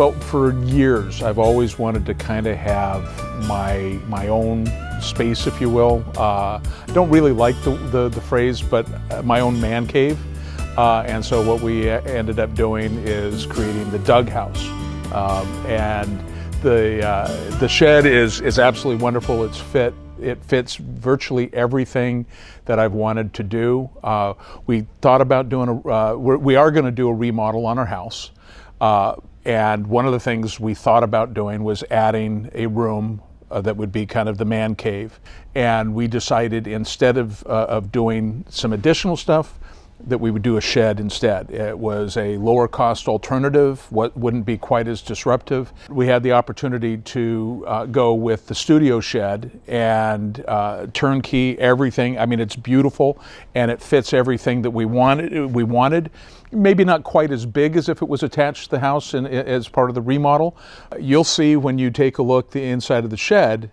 Well, for years, I've always wanted to kind of have my own space, if you will. I don't really like the phrase, but my own man cave. And so what we ended up doing is creating the Doug House. And the shed is absolutely wonderful. It fits virtually everything that I've wanted to do. We thought about doing we are going to do a remodel on our house. And one of the things we thought about doing was adding a room that would be kind of the man cave. And we decided instead of doing some additional stuff, that we would do a shed instead. It was a lower cost alternative, what wouldn't be quite as disruptive. We had the opportunity to go with the studio shed and turnkey everything. I mean, it's beautiful and it fits everything that we wanted. Maybe not quite as big as if it was attached to the house as part of the remodel. You'll see when you take a look the inside of the shed,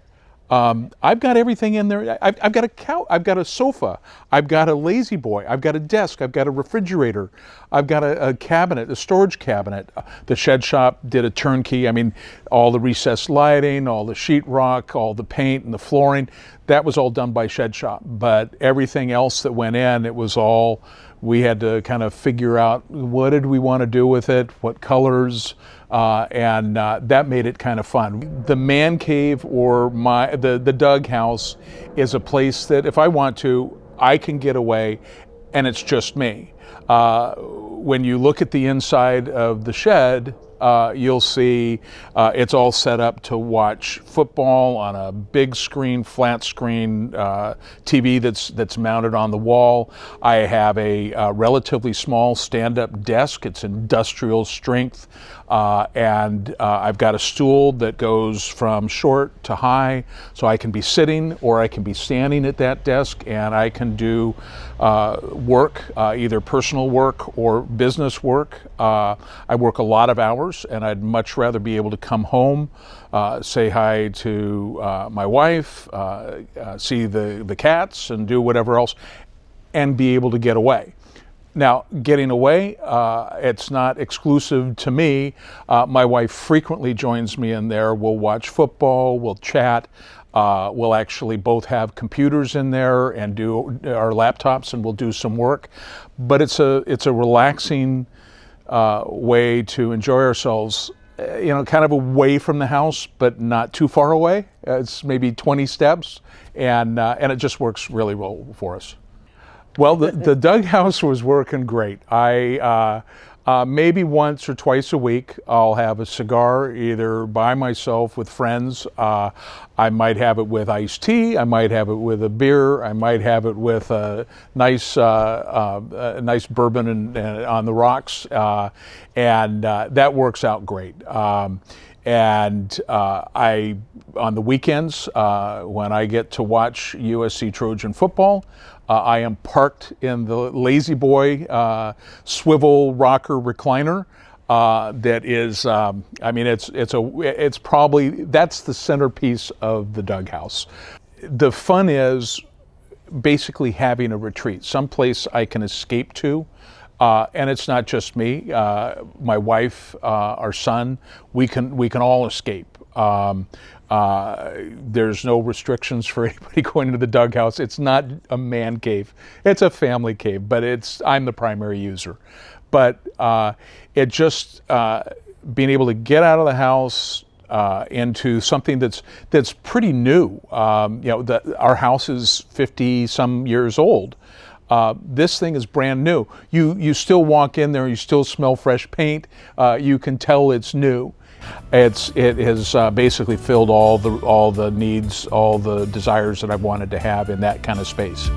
I've got everything in there. I've got a couch, I've got a sofa, I've got a lazy boy, I've got a desk, I've got a refrigerator, I've got a cabinet, a storage cabinet. The shed shop did a turnkey. I mean, all the recessed lighting, all the sheetrock, all the paint and the flooring, that was all done by Shed Shop. But everything else that went in, it was all, we had to kind of figure out what did we want to do with it, what colors, and that made it kind of fun. The man cave or the Doug House is a place that if I want to, I can get away and it's just me. When you look at the inside of the shed, you'll see it's all set up to watch football on a big screen, flat screen TV that's mounted on the wall. I have a relatively small stand-up desk. It's industrial strength. And I've got a stool that goes from short to high, so I can be sitting or I can be standing at that desk and I can do work, either personal work or business work. I work a lot of hours and I'd much rather be able to come home, say hi to my wife, see the cats and do whatever else and be able to get away. Now, getting away, it's not exclusive to me. My wife frequently joins me in there. We'll watch football, we'll chat. We'll actually both have computers in there and do our laptops and we'll do some work. But it's a relaxing way to enjoy ourselves, you know, kind of away from the house, but not too far away. It's maybe 20 steps and it just works really well for us. Well, the Doug House was working great. Maybe once or twice a week, I'll have a cigar either by myself with friends. I might have it with iced tea. I might have it with a beer. I might have it with a nice bourbon on the rocks, and that works out great. And on the weekends, when I get to watch USC Trojan football, I am parked in the Lazy Boy swivel rocker recliner. That is, I mean, it's probably, that's the centerpiece of the Doug House. The fun is basically having a retreat, someplace I can escape to. And it's not just me, my wife, our son, we can all escape. There's no restrictions for anybody going into the Doug House. It's not a man cave, it's a family cave, but I'm the primary user. But it just, being able to get out of the house, into something that's pretty new. You know, our house is 50 some years old. This thing is brand new. You still walk in there, you still smell fresh paint. You can tell it's new. It has basically filled all the needs, all the desires that I've wanted to have in that kind of space.